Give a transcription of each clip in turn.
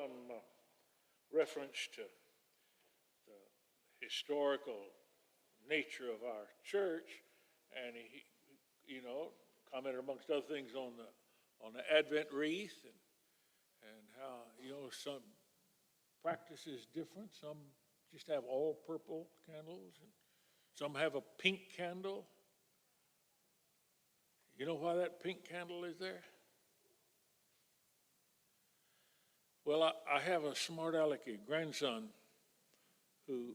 some reference to the historical nature of our church, and he, commented amongst other things on the Advent wreath and how some practice is different. Some just have all purple candles, and some have a pink candle. You know why that pink candle is there? Well, I have a smart alecky grandson who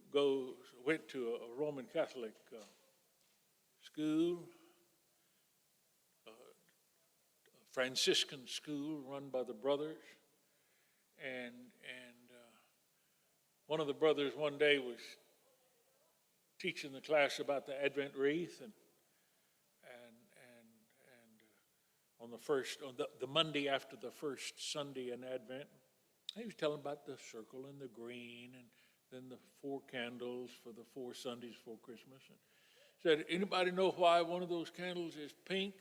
went to a Roman Catholic school, a Franciscan school run by the brothers, and one of the brothers one day was teaching the class about the Advent wreath, and on the Monday after the first Sunday in Advent, he was telling about the circle and the green, and then the 4 candles for the 4 Sundays before Christmas. And said, anybody know why one of those candles is pink?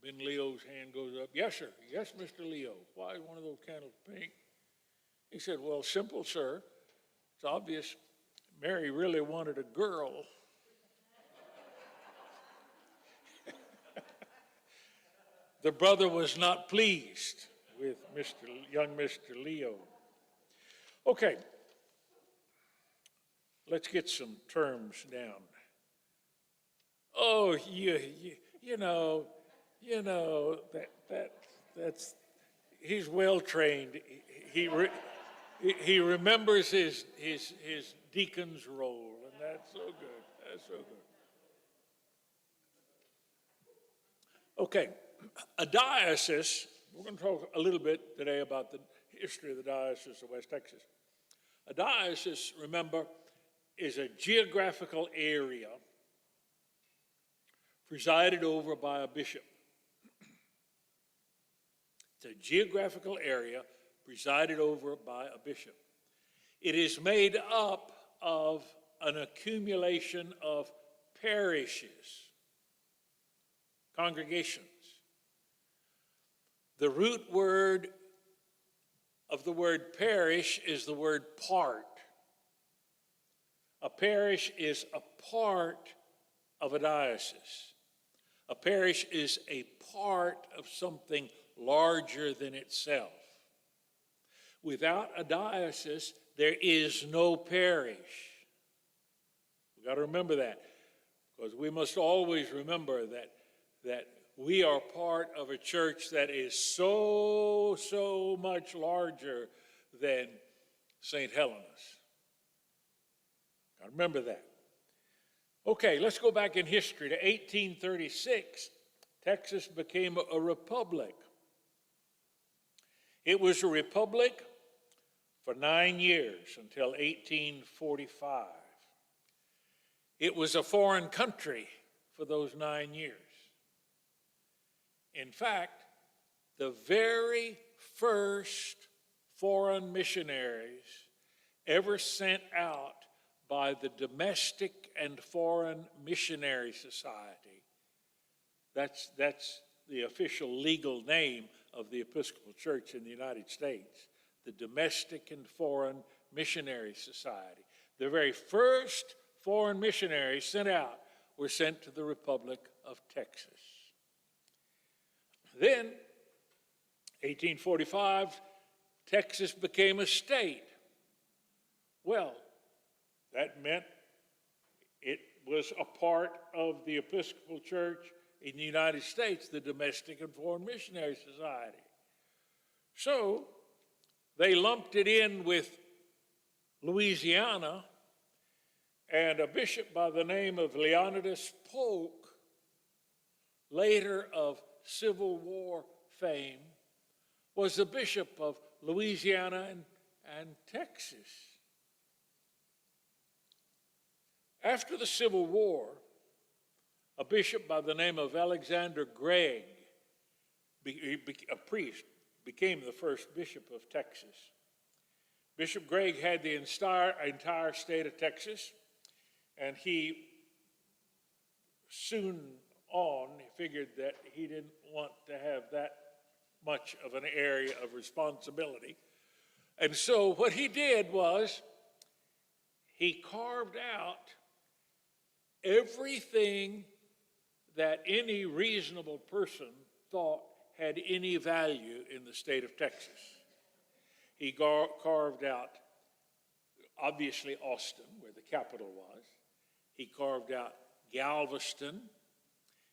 Ben Leo's hand goes up. Yes, sir. Yes, Mr. Leo. Why is one of those candles pink? He said, well, simple, sir. It's obvious. Mary really wanted a girl. The brother was not pleased with young Mr. Leo. Okay, let's get some terms down. Oh, that's he's well trained. He remembers his deacon's role, and that's so good. That's so good. Okay, a diocese. We're going to talk a little bit today about the history of the Diocese of West Texas. A diocese, remember, is a geographical area presided over by a bishop. It's a geographical area presided over by a bishop. It is made up of an accumulation of parishes, congregations. The root word of the word parish is the word part. A parish is a part of a diocese. A parish is a part of something larger than itself. Without a diocese, there is no parish. We've got to remember that, because we must always remember that we are part of a church that is so much larger than St. Helena's. Got to remember that. Okay, let's go back in history to 1836. Texas became a republic. It was a republic for 9 years until 1845. It was a foreign country for those 9 years. In fact, the very first foreign missionaries ever sent out by the Domestic and Foreign Missionary Society, that's the official legal name of the Episcopal Church in the United States, the Domestic and Foreign Missionary Society. The very first foreign missionaries sent out were sent to the Republic of Texas. Then, 1845, Texas became a state. Well, that meant it was a part of the Episcopal Church in the United States, the Domestic and Foreign Missionary Society. So, they lumped it in with Louisiana, and a bishop by the name of Leonidas Polk, later of Civil War fame, was the bishop of Louisiana and Texas. After the Civil War, a bishop by the name of Alexander Gregg, a priest, became the first bishop of Texas. Bishop Gregg had the entire state of Texas, and he soon on figured that he didn't want to have that much of an area of responsibility. And so what he did was he carved out everything that any reasonable person thought had any value in the state of Texas. He carved out, obviously, Austin, where the capital was. He carved out Galveston.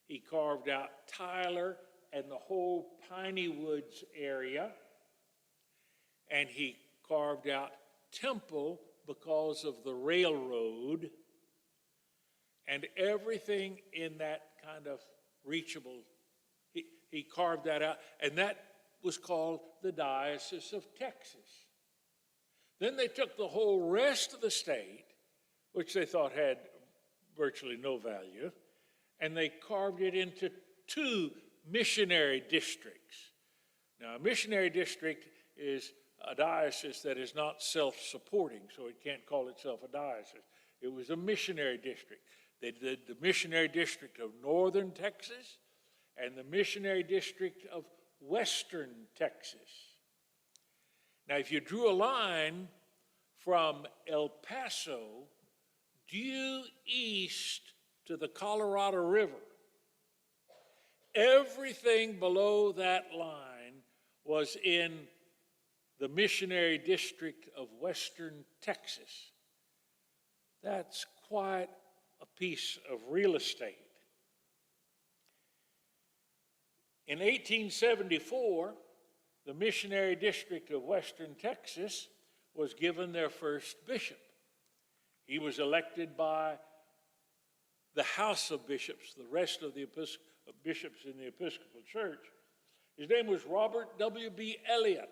He carved out Tyler and the whole Piney Woods area. And he carved out Temple because of the railroad and everything in that kind of reachable. He carved that out, and that was called the Diocese of Texas. Then they took the whole rest of the state, which they thought had virtually no value, and they carved it into 2 missionary districts. Now, a missionary district is a diocese that is not self-supporting, so it can't call itself a diocese. It was a missionary district. They did the missionary district of northern Texas and the missionary district of western Texas. Now, if you drew a line from El Paso due east to the Colorado River, everything below that line was in the missionary district of western Texas. That's quite a piece of real estate. In 1874, the missionary district of western Texas was given their first bishop. He was elected by the House of Bishops, the rest of the bishops in the Episcopal Church. His name was Robert W.B. Elliott.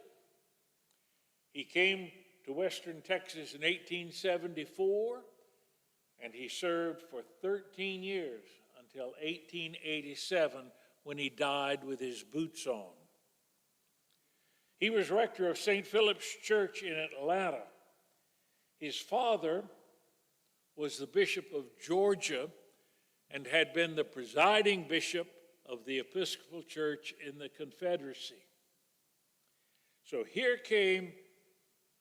He came to western Texas in 1874, and he served for 13 years until 1887, when he died with his boots on. He was rector of St. Philip's Church in Atlanta. His father was the Bishop of Georgia and had been the presiding bishop of the Episcopal Church in the Confederacy. So here came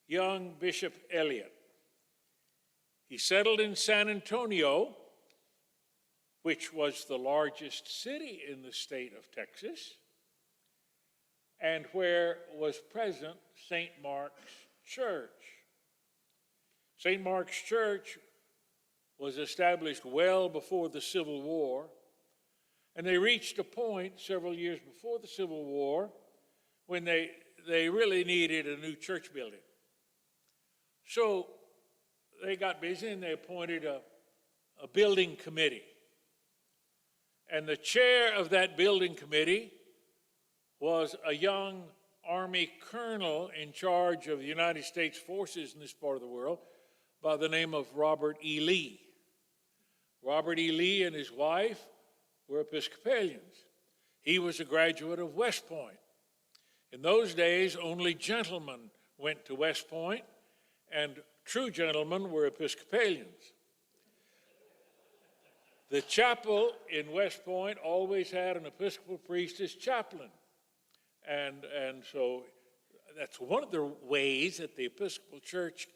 young Bishop Elliott. He settled in San Antonio, which was the largest city in the state of Texas, and where was present St. Mark's Church. St. Mark's Church was established well before the Civil War, and they reached a point several years before the Civil War when they really needed a new church building. So they got busy and they appointed a building committee. And the chair of that building committee was a young Army colonel in charge of the United States forces in this part of the world by the name of Robert E. Lee. Robert E. Lee and his wife were Episcopalians. He was a graduate of West Point. In those days, only gentlemen went to West Point, and true gentlemen were Episcopalians. The chapel in West Point always had an Episcopal priest as chaplain. And so that's one of the ways that the Episcopal Church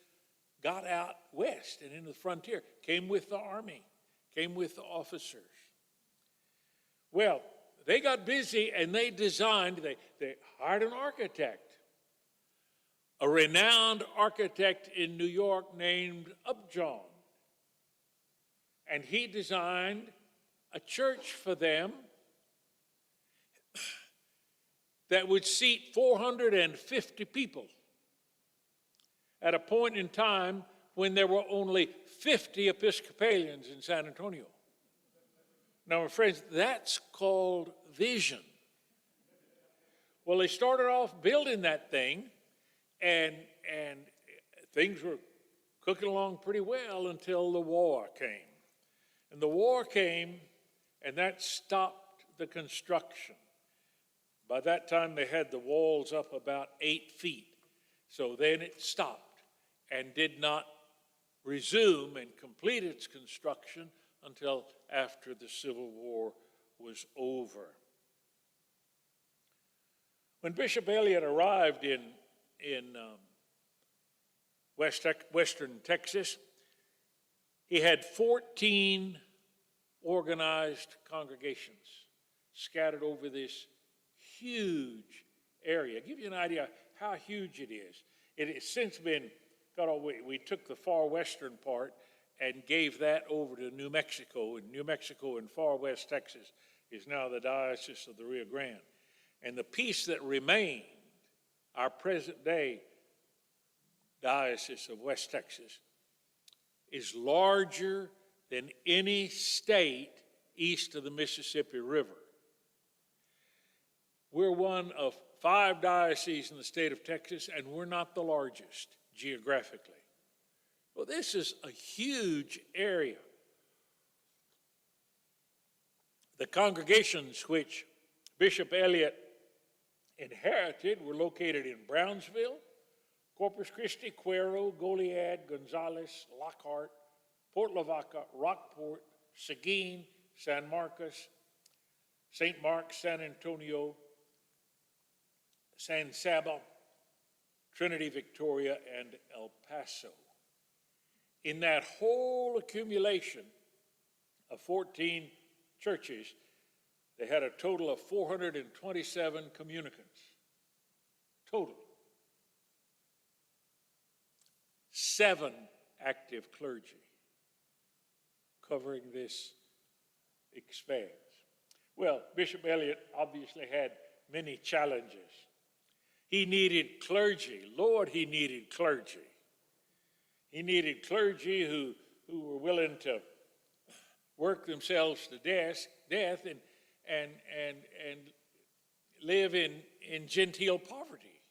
got out west and into the frontier, came with the army, came with the officers. Well, they got busy and they designed, they hired an architect, a renowned architect in New York named Upjohn. And he designed a church for them that would seat 450 people at a point in time when there were only 50 Episcopalians in San Antonio. Now, my friends, that's called vision. Well, they started off building that thing, and things were cooking along pretty well until the war came. And the war came, and that stopped the construction. By that time, they had the walls up about 8 feet. So then it stopped and did not resume and complete its construction until after the Civil War was over. When Bishop Elliott arrived in Western Texas, he had 14 organized congregations scattered over this huge area. Give you an idea how huge it is. It has since been got away. We took the far western part and gave that over to New Mexico. And New Mexico in far west Texas is now the Diocese of the Rio Grande. And the piece that remained, our present day Diocese of West Texas, is larger than any state east of the Mississippi River. We're one of 5 dioceses in the state of Texas, and we're not the largest geographically. Well, this is a huge area. The congregations which Bishop Elliott inherited were located in Brownsville, Corpus Christi, Cuero, Goliad, Gonzales, Lockhart, Port Lavaca, Rockport, Seguin, San Marcos, St. Mark, San Antonio, San Saba, Trinity Victoria, and El Paso. In that whole accumulation of 14 churches, they had a total of 427 communicants. Total. 7 active clergy covering this expanse. Well, Bishop Elliott obviously had many challenges. He needed clergy. Lord, he needed clergy. He needed clergy who were willing to work themselves to death and live in genteel poverty.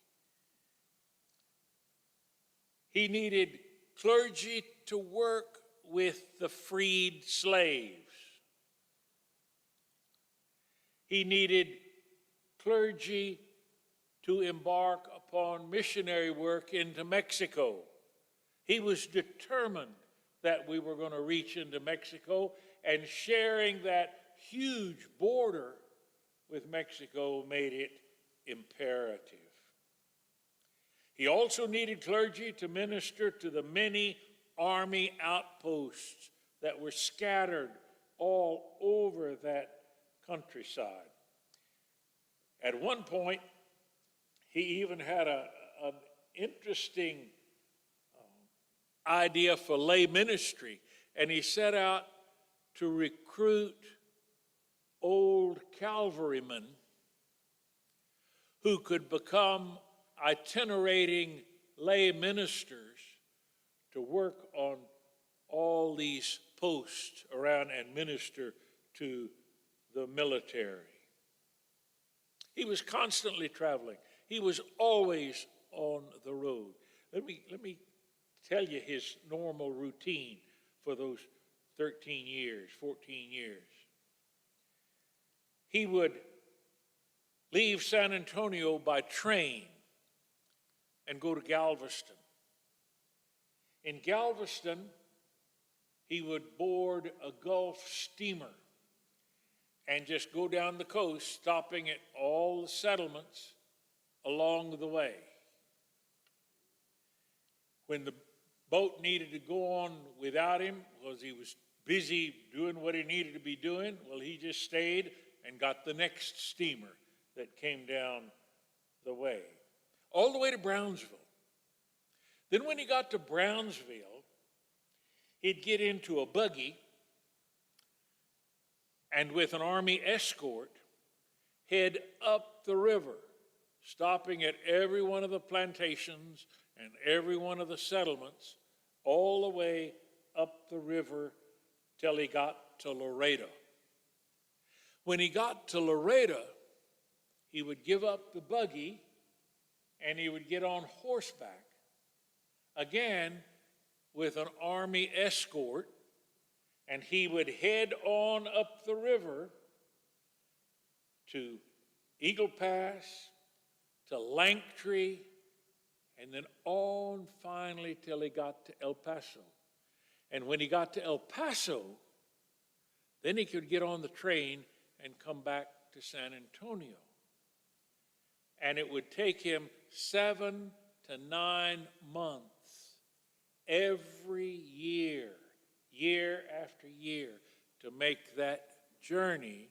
He needed clergy to work with the freed slaves. He needed clergy to embark upon missionary work into Mexico. He was determined that we were going to reach into Mexico, and sharing that huge border with Mexico made it imperative. He also needed clergy to minister to the many army outposts that were scattered all over that countryside. At one point, he even had an interesting idea for lay ministry, and he set out to recruit old cavalrymen who could become itinerating lay ministers to work on all these posts around and minister to the military. He was constantly traveling. He was always on the road. Let me tell you his normal routine for those 13 years, 14 years. He would leave San Antonio by train and go to Galveston. In Galveston, he would board a Gulf steamer and just go down the coast, stopping at all the settlements along the way. When the boat needed to go on without him because he was busy doing what he needed to be doing, well, he just stayed and got the next steamer that came down the way, all the way to Brownsville. Then when he got to Brownsville, he'd get into a buggy and with an army escort, head up the river, stopping at every one of the plantations and every one of the settlements, all the way up the river till he got to Laredo. When he got to Laredo, he would give up the buggy and he would get on horseback, again with an army escort, and he would head on up the river to Eagle Pass, to Langtree, and then on finally till he got to El Paso. And when he got to El Paso, then he could get on the train and come back to San Antonio. and it would take him 7 to 9 months every year, year after year, to make that journey.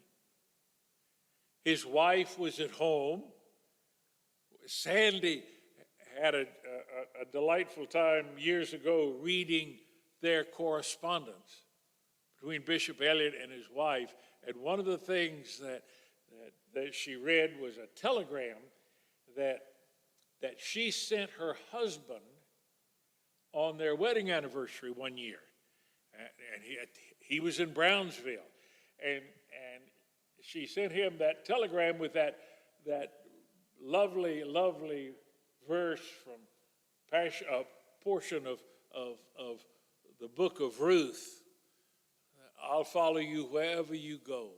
His wife was at home. Sandy had a delightful time years ago reading their correspondence between Bishop Elliot and his wife. And one of the things that she read was a telegram that she sent her husband on their wedding anniversary one year. And he was in Brownsville. And she sent him that telegram with that lovely, lovely verse from a portion of the book of Ruth. I'll follow you wherever you go.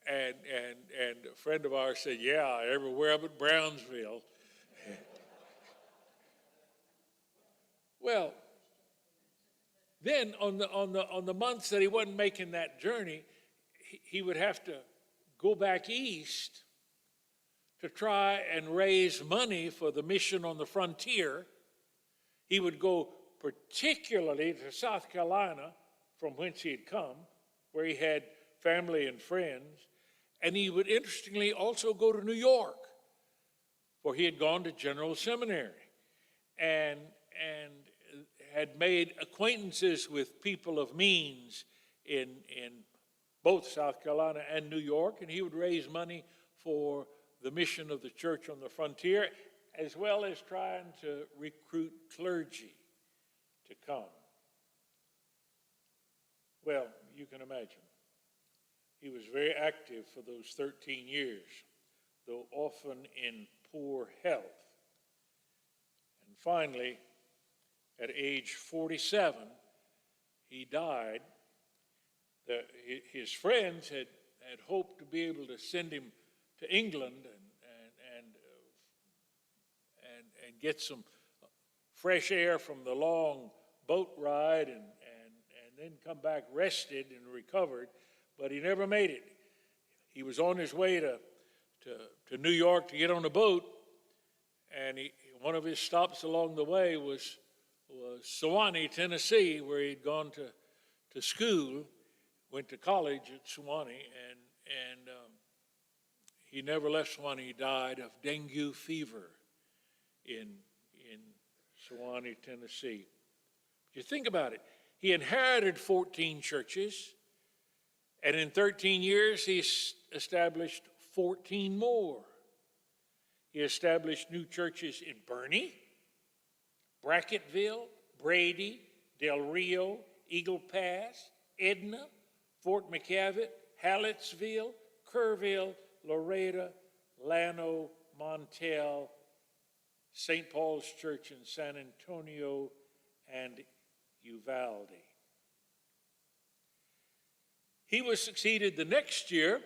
And a friend of ours said, yeah, everywhere but Brownsville. Well, then on the months that he wasn't making that journey, he would have to go back east to try and raise money for the mission on the frontier. He would go particularly to South Carolina, from whence he had come, where he had family and friends. And he would, interestingly, also go to New York, for he had gone to General Seminary and had made acquaintances with people of means in both South Carolina and New York, and he would raise money for the mission of the church on the frontier, as well as trying to recruit clergy to come. Well, you can imagine. He was very active for those 13 years, though often in poor health. And finally, at age 47, he died. His friends had hoped to be able to send him to England and get some fresh air from the long boat ride and then come back rested and recovered, but he never made it. He was on his way to New York to get on a boat, and one of his stops along the way was Sewanee, Tennessee, where he'd gone to school, went to college at Sewanee, and he never left Sewanee. He died of dengue fever in Sewanee, Tennessee. You think about it. He inherited 14 churches, and in 13 years he established 14 more. He established new churches in Bernie, Brackettville, Brady, Del Rio, Eagle Pass, Edna, Fort McKavett, Hallettsville, Kerrville, Loretta, Llano, Montel, St. Paul's Church in San Antonio, and Uvalde. He was succeeded the next year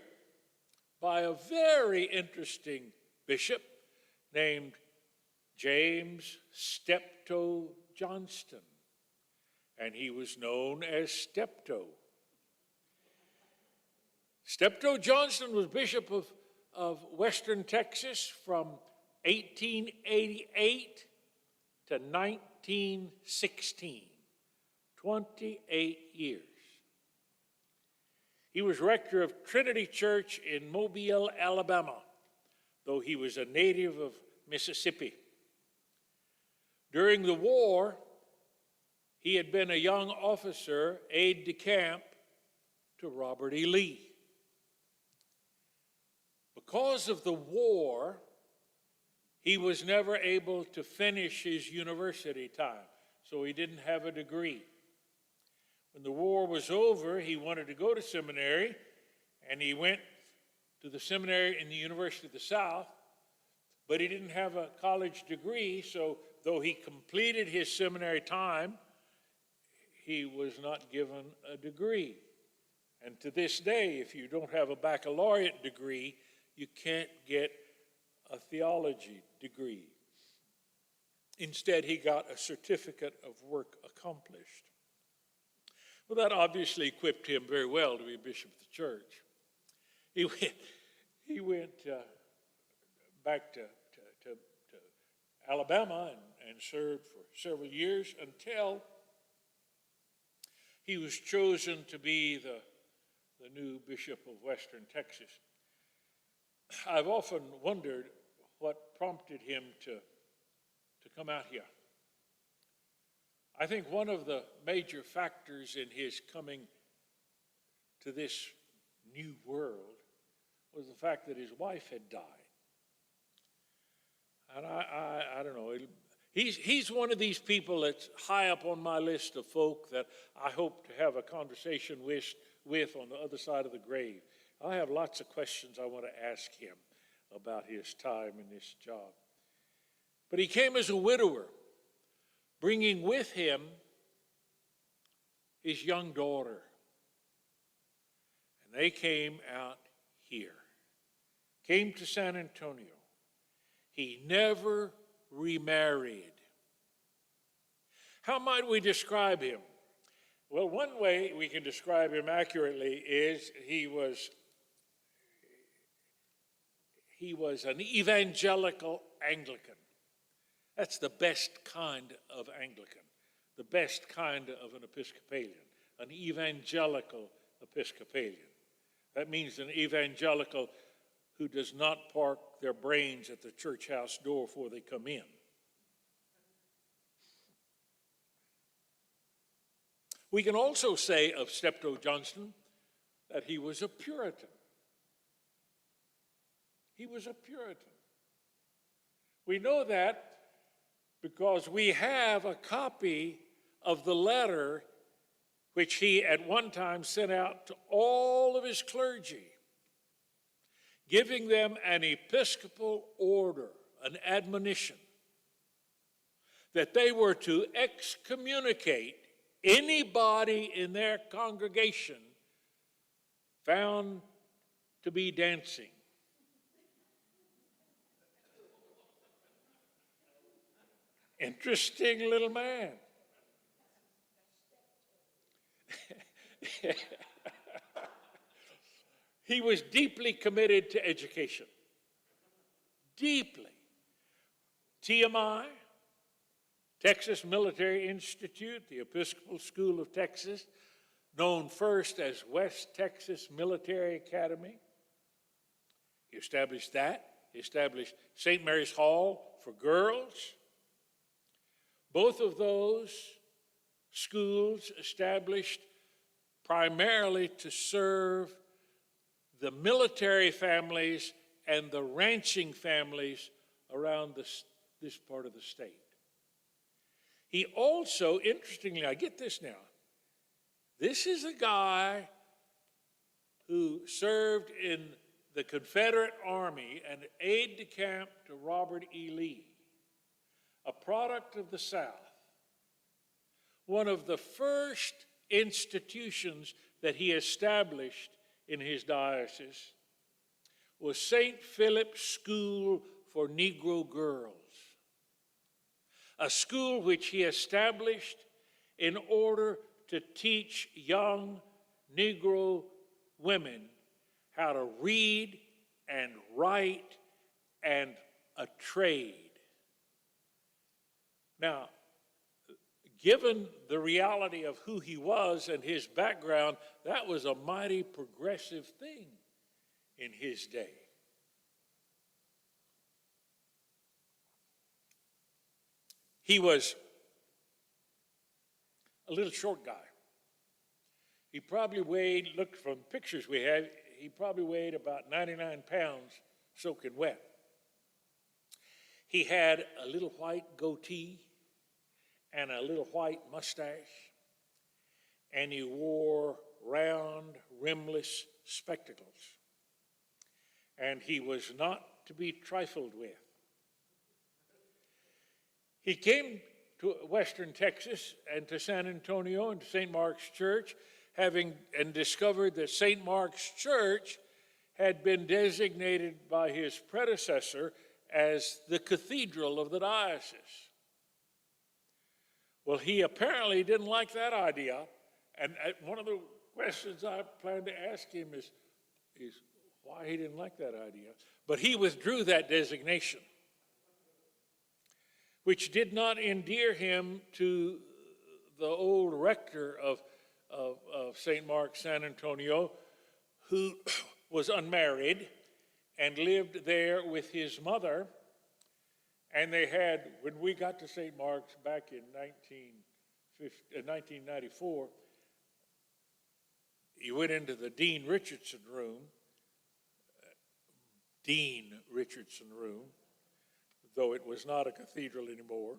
by a very interesting bishop named James Steptoe Johnston, and he was known as Steptoe. Steptoe Johnston was bishop of Western Texas from 1888 to 1916, 28 years. He was rector of Trinity Church in Mobile, Alabama, though he was a native of Mississippi. During the war, he had been a young officer, aide-de-camp to Robert E. Lee. Because of the war, he was never able to finish his university time, so he didn't have a degree. When the war was over, he wanted to go to seminary, and he went to the seminary in the University of the South, but he didn't have a college degree, so though he completed his seminary time, he was not given a degree. And to this day, if you don't have a baccalaureate degree, you can't get a theology degree. Instead, he got a certificate of work accomplished. Well, that obviously equipped him very well to be bishop of the church. He went back to Alabama and served for several years until he was chosen to be the new Bishop of Western Texas. I've often wondered what prompted him to come out here. I think one of the major factors in his coming to this new world was the fact that his wife had died. And I don't know, he's one of these people that's high up on my list of folk that I hope to have a conversation with on the other side of the grave. I have lots of questions I want to ask him about his time in this job. But he came as a widower, bringing with him his young daughter. And they came out here, came to San Antonio. He never remarried. How might we describe him? Well, one way we can describe him accurately is he was an evangelical Anglican. That's the best kind of Anglican, the best kind of an Episcopalian, an evangelical Episcopalian. That means an evangelical who does not park their brains at the church house door before they come in. We can also say of Steptoe Johnston that he was a Puritan. He was a Puritan. We know that because we have a copy of the letter which he at one time sent out to all of his clergy, giving them an episcopal order, an admonition, that they were to excommunicate anybody in their congregation found to be dancing. Interesting little man. He was deeply committed to education. Deeply. TMI, Texas Military Institute, the Episcopal School of Texas, known first as West Texas Military Academy. He established that. He established St. Mary's Hall for girls. Both of those schools established primarily to serve the military families and the ranching families around this part of the state. He also, interestingly, I get this now, this is a guy who served in the Confederate Army and aide-de-camp to Robert E. Lee, a product of the South. One of the first institutions that he established in his diocese was St. Philip's School for Negro Girls, a school which he established in order to teach young Negro women how to read and write and a trade. Now, given the reality of who he was and his background, that was a mighty progressive thing in his day. He was a little short guy. He probably weighed, look from pictures we had, he probably weighed about 99 pounds soaking wet. He had a little white goatee and a little white mustache, and he wore round, rimless spectacles. And he was not to be trifled with. He came to Western Texas and to San Antonio and to St. Mark's Church, and discovered that St. Mark's Church had been designated by his predecessor as the cathedral of the diocese. Well, he apparently didn't like that idea, and one of the questions I plan to ask him is why he didn't like that idea. But he withdrew that designation, which did not endear him to the old rector of St. Mark's, San Antonio, who was unmarried and lived there with his mother. And they had, when we got to St. Mark's back in 1994, you went into the Dean Richardson room, though it was not a cathedral anymore.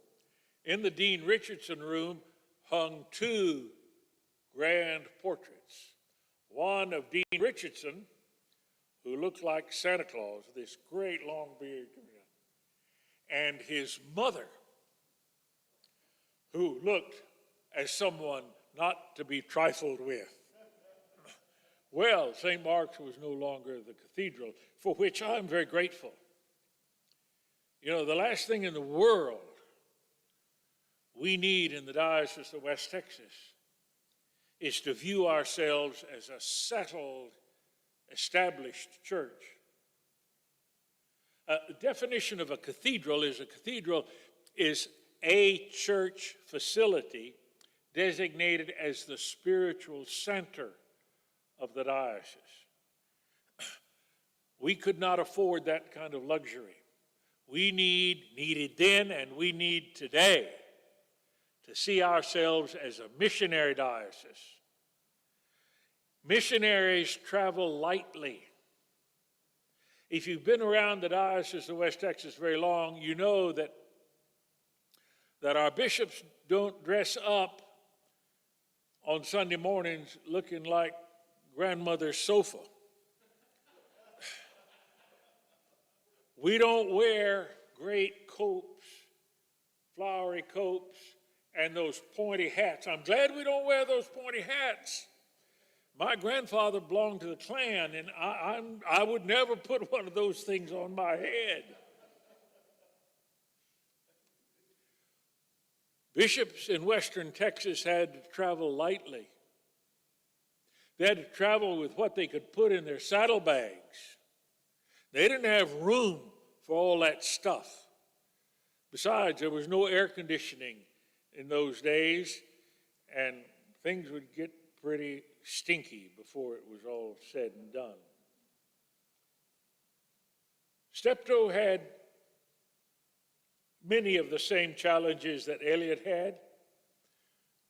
In the Dean Richardson room hung two grand portraits. One of Dean Richardson, who looked like Santa Claus, this great long beard, and his mother, who looked as someone not to be trifled with. Well, St. Mark's was no longer the cathedral, for which I'm very grateful. You know, the last thing in the world we need in the Diocese of West Texas is to view ourselves as a settled, established church. The definition of a cathedral is a church facility designated as the spiritual center of the diocese. We could not afford that kind of luxury. We needed then, and we need today to see ourselves as a missionary diocese. Missionaries travel lightly. If you've been around the Diocese of West Texas very long, you know that our bishops don't dress up on Sunday mornings looking like grandmother's sofa. We don't wear great copes, flowery copes, and those pointy hats. I'm glad we don't wear those pointy hats. My grandfather belonged to the Klan, and I would never put one of those things on my head. Bishops in western Texas had to travel lightly. They had to travel with what they could put in their saddlebags. They didn't have room for all that stuff. Besides, there was no air conditioning in those days, and things would get pretty stinky before it was all said and done. Steptoe had many of the same challenges that Eliot had.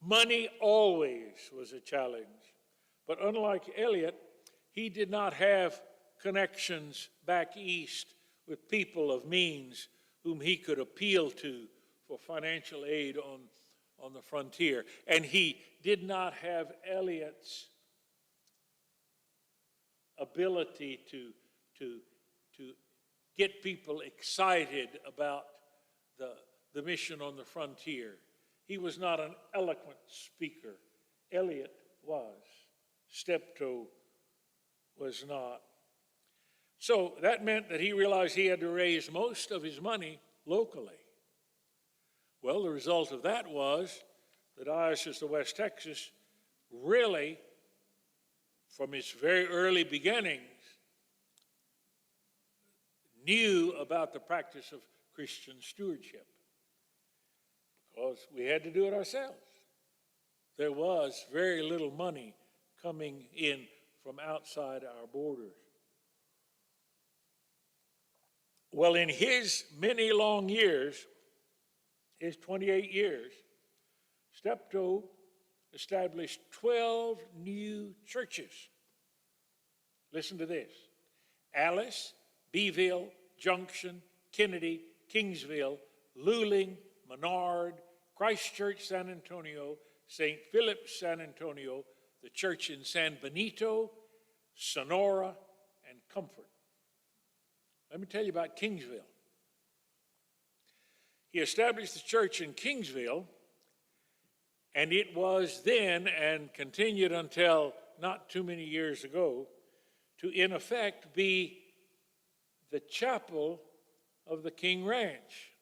Money always was a challenge. But unlike Eliot, he did not have connections back east with people of means whom he could appeal to for financial aid on the frontier. And he did not have Eliot's ability to get people excited about the mission on the frontier. He was not an eloquent speaker. Eliot was. Steptoe was not. So that meant that he realized he had to raise most of his money locally. Well, the result of that was the Diocese of West Texas really, from its very early beginnings, knew about the practice of Christian stewardship because we had to do it ourselves. There was very little money coming in from outside our borders. Well, in his many long years, his 28 years, Steptoe established 12 new churches. Listen to this: Alice, Beeville, Junction, Kennedy, Kingsville, Luling, Menard, Christ Church San Antonio, St. Philip's San Antonio, the church in San Benito, Sonora, and Comfort. Let me tell you about Kingsville. He established the church in Kingsville, and it was then and continued until not too many years ago to, in effect, be the chapel of the King Ranch.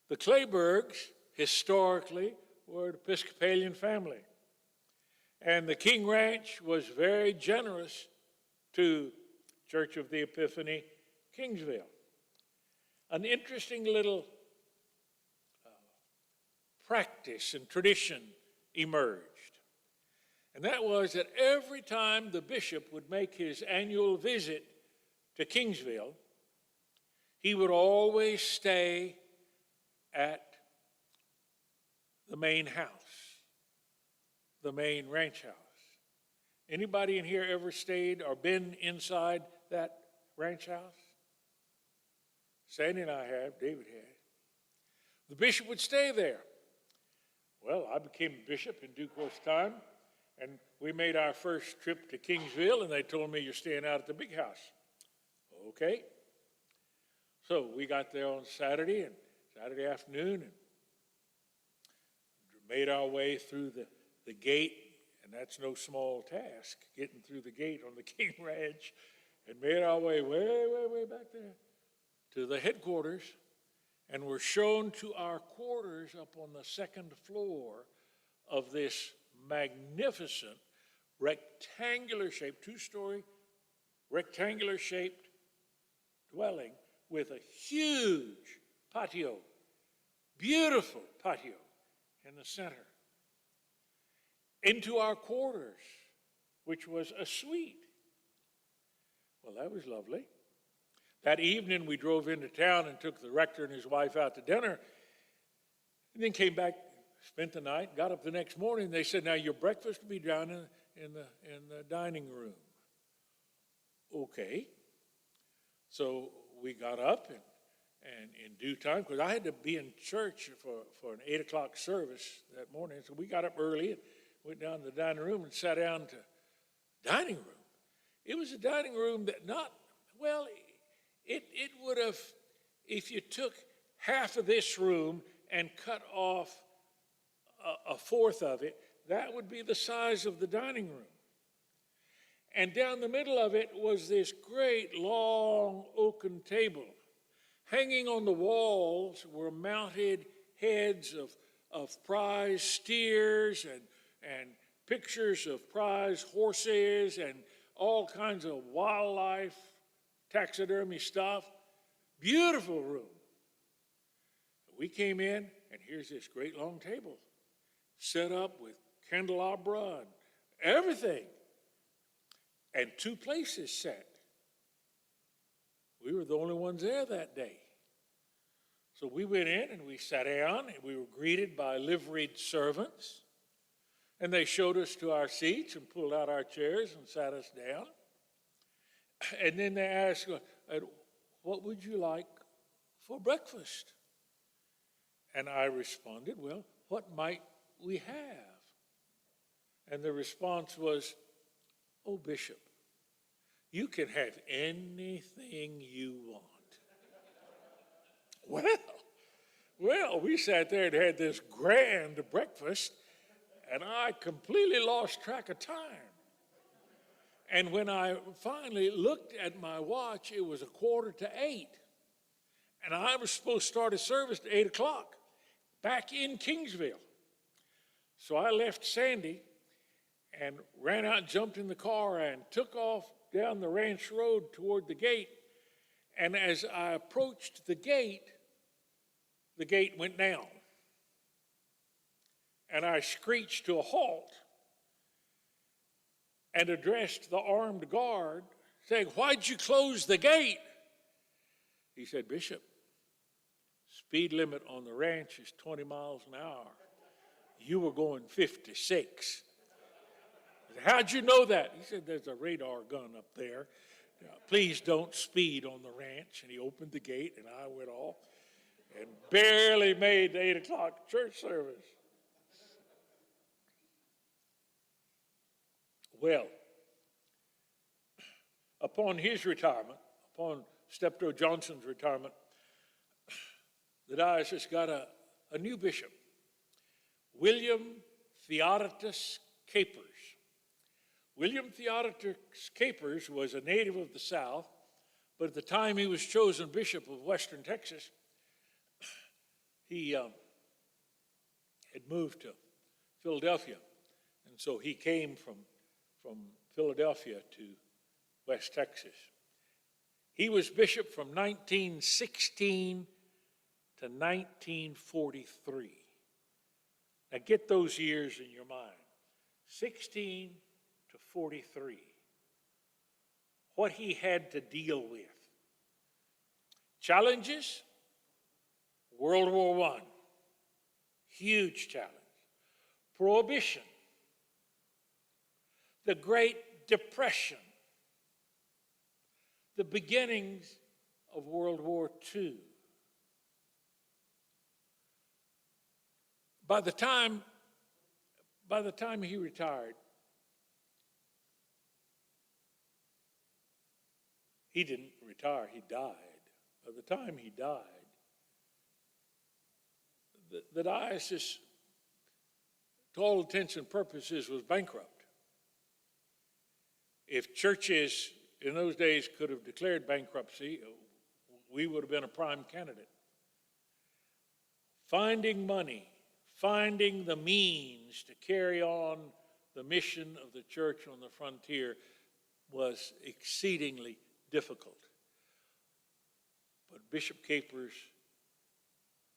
The Clayburghs, historically, were an Episcopalian family, and the King Ranch was very generous to Church of the Epiphany, Kingsville. An interesting little practice and tradition emerged. And that was that every time the bishop would make his annual visit to Kingsville, he would always stay at the main house, the main ranch house. Anybody in here ever stayed or been inside that ranch house? Sandy and I have, David had. The bishop would stay there. Well, I became bishop in due course of time, and we made our first trip to Kingsville, and they told me, you're staying out at the big house. Okay. So we got there on Saturday afternoon, and made our way through the gate, and that's no small task, getting through the gate on the King Ranch, and made our way way back there to the headquarters, and were shown to our quarters up on the second floor of this magnificent rectangular-shaped, two-story, rectangular-shaped dwelling with a huge patio, beautiful patio in the center. Into our quarters, which was a suite. Well, that was lovely. That evening, we drove into town and took the rector and his wife out to dinner, and then came back, spent the night, got up the next morning. They said, now your breakfast will be down in the dining room. Okay. So we got up, and in due time, because I had to be in church for an 8 o'clock service that morning, so we got up early and went down to the dining room and sat down to dining room. It was a dining room that it would have, if you took half of this room and cut off a fourth of it, that would be the size of the dining room. And down the middle of it was this great long oaken table. Hanging on the walls were mounted heads of prize steers and pictures of prize horses and all kinds of wildlife, taxidermy stuff. Beautiful room. We came in, and here's this great long table set up with candelabra and everything, and 2 places set. We were the only ones there that day. So we went in and we sat down, and we were greeted by liveried servants, and they showed us to our seats and pulled out our chairs and sat us down. And then they asked, what would you like for breakfast? And I responded, well, what might we have? And the response was, oh, Bishop, you can have anything you want. Well, we sat there and had this grand breakfast, and I completely lost track of time. And when I finally looked at my watch, it was 7:45. And I was supposed to start a service at 8 o'clock back in Kingsville. So I left Sandy and ran out and jumped in the car and took off down the ranch road toward the gate. And as I approached the gate went down. And I screeched to a halt and addressed the armed guard, saying, why'd you close the gate? He said, Bishop, speed limit on the ranch is 20 miles an hour. You were going 56. I said, how'd you know that? He said, there's a radar gun up there. Please don't speed on the ranch. And he opened the gate, and I went off and barely made the 8 o'clock church service. Well, upon his retirement, upon Steptoe Johnson's retirement, the diocese got a new bishop, William Theodotus Capers. William Theodotus Capers was a native of the South, but at the time he was chosen bishop of Western Texas, he had moved to Philadelphia. And so he came from Philadelphia to West Texas. He was bishop from 1916 to 1943. Now get those years in your mind. 16 to 43. What he had to deal with. Challenges, World War I, huge challenge. Prohibition, the Great Depression, the beginnings of World War II. By the time he retired, he didn't retire, he died. By the time he died, the diocese, to all intents and purposes, was bankrupt. If churches in those days could have declared bankruptcy, we would have been a prime candidate. Finding money, finding the means to carry on the mission of the church on the frontier was exceedingly difficult. But Bishop Capers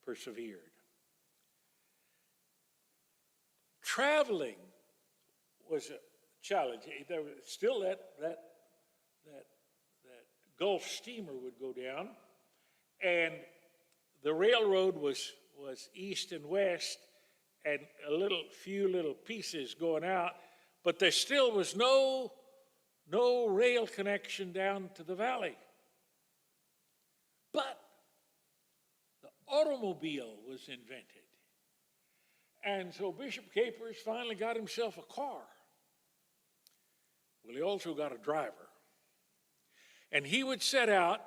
persevered. Traveling was a challenge. There was still that Gulf steamer would go down, and the railroad was east and west, and few little pieces going out, but there still was no rail connection down to the valley. But the automobile was invented. And so Bishop Capers finally got himself a car. Well, he also got a driver. And he would set out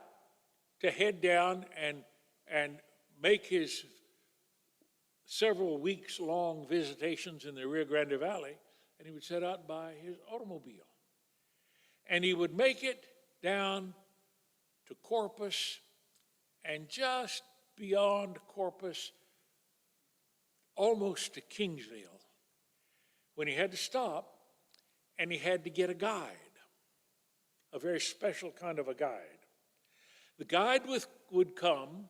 to head down and make his several weeks long visitations in the Rio Grande Valley, and he would set out by his automobile. And he would make it down to Corpus, and just beyond Corpus, almost to Kingsville, when he had to stop and he had to get a guide, a very special kind of a guide. The guide would come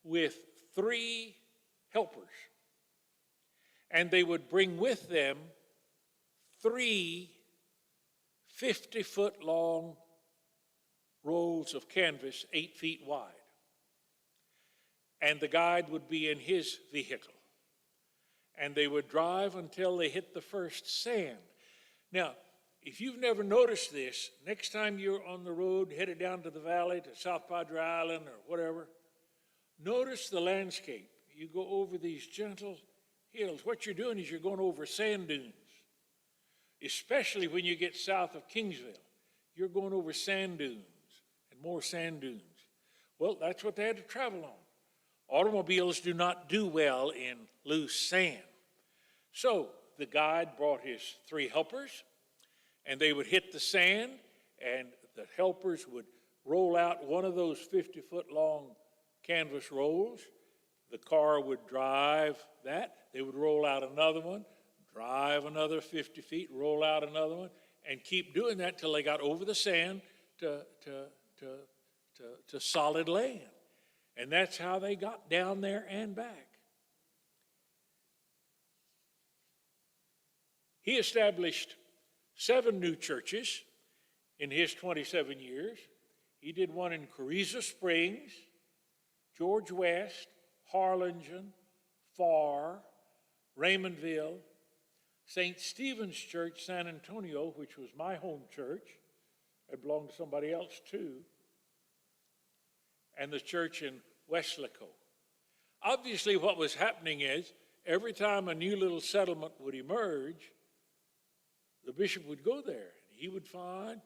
with 3 helpers, and they would bring with them 3 50-foot long rolls of canvas 8 feet wide. And the guide would be in his vehicle. And they would drive until they hit the first sand. Now, if you've never noticed this, next time you're on the road headed down to the valley, to South Padre Island or whatever, notice the landscape. You go over these gentle hills. What you're doing is you're going over sand dunes, especially when you get south of Kingsville. You're going over sand dunes and more sand dunes. Well, that's what they had to travel on. Automobiles do not do well in loose sand. So the guide brought his 3 helpers, and they would hit the sand, and the helpers would roll out one of those 50-foot long canvas rolls. The car would drive that. They would roll out another one, drive another 50 feet, roll out another one, and keep doing that till they got over the sand to solid land. And that's how they got down there and back. He established 7 new churches in his 27 years. He did one in Carrizo Springs, George West, Harlingen, Farr, Raymondville, St. Stephen's Church, San Antonio, which was my home church. It belonged to somebody else too. And the church in Weslaco. Obviously, what was happening is every time a new little settlement would emerge, the bishop would go there. He would find,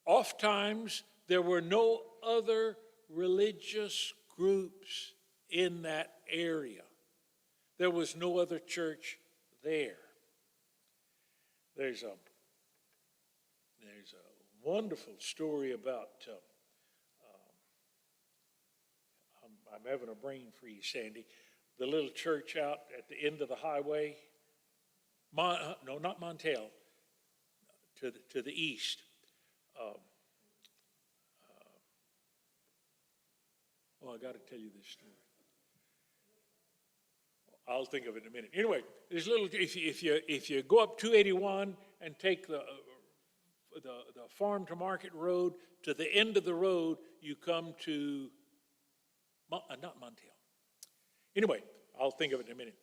oftentimes, there were no other religious groups in that area. There was no other church there. There's a wonderful story about, I'm having a brain freeze, Sandy, the little church out at the end of the highway, no, not Montel, to the east. I got to tell you this story. I'll think of it in a minute. Anyway, there's little. If you go up 281 and take the farm to market road, to the end of the road, you come to not Montiel. Anyway, I'll think of it in a minute.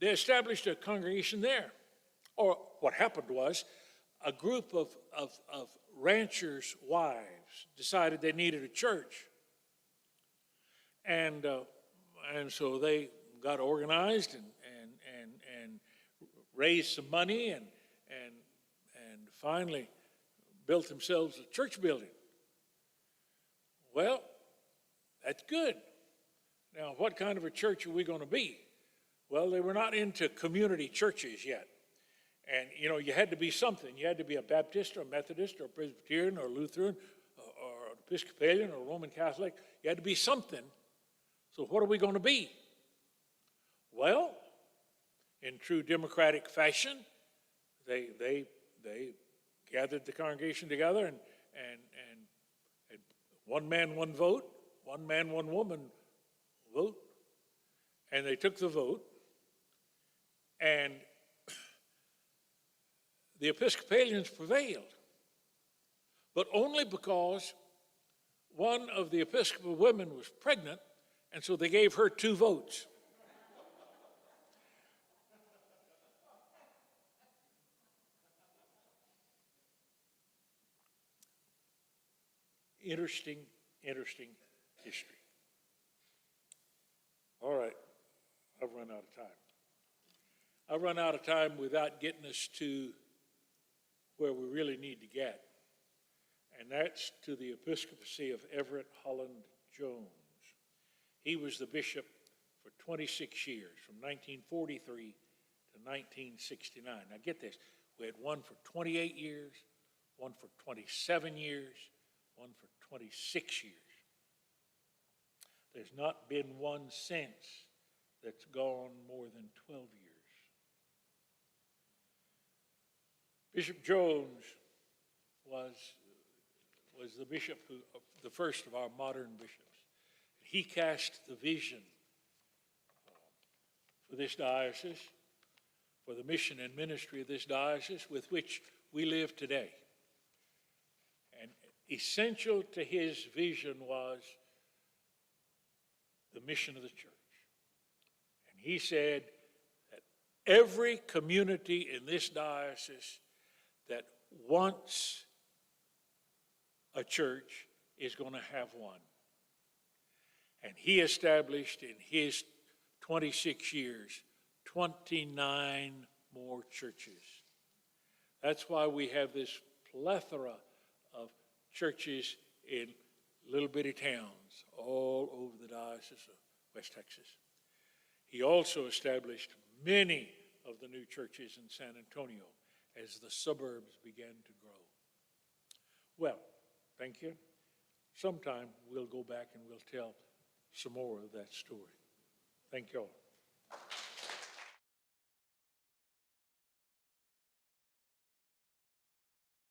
They established a congregation there. Or what happened was, a group of ranchers' wives decided they needed a church. And so they got organized and raised some money and finally built themselves a church building. Well, that's good. Now, what kind of a church are we going to be? Well, they were not into community churches yet. And, you had to be something. You had to be a Baptist or a Methodist or a Presbyterian or a Lutheran or an Episcopalian or a Roman Catholic. You had to be something. So what are we going to be? Well, in true democratic fashion, they gathered the congregation together and one man, one vote, one man, one woman vote. And they took the vote, and the Episcopalians prevailed, but only because one of the Episcopal women was pregnant, and so they gave her 2 votes. Interesting history. All right, I've run out of time. I've run out of time without getting us to where we really need to get, and that's to the episcopacy of Everett Holland Jones. He was the bishop for 26 years, from 1943 to 1969. Now get this, we had one for 28 years, one for 27 years, one for 26 years. There's not been one since that's gone more than 12 years. Bishop Jones was the bishop the first of our modern bishops. He cast the vision for this diocese, for the mission and ministry of this diocese with which we live today. And essential to his vision was the mission of the church. And he said that every community in this diocese that wants a church is going to have one. And he established in his 26 years 29 more churches. That's why we have this plethora of churches in little bitty towns all over the Diocese of West Texas. He also established many of the new churches in San Antonio as the suburbs began to grow. Well, thank you. Sometime we'll go back and we'll tell some more of that story. Thank you all.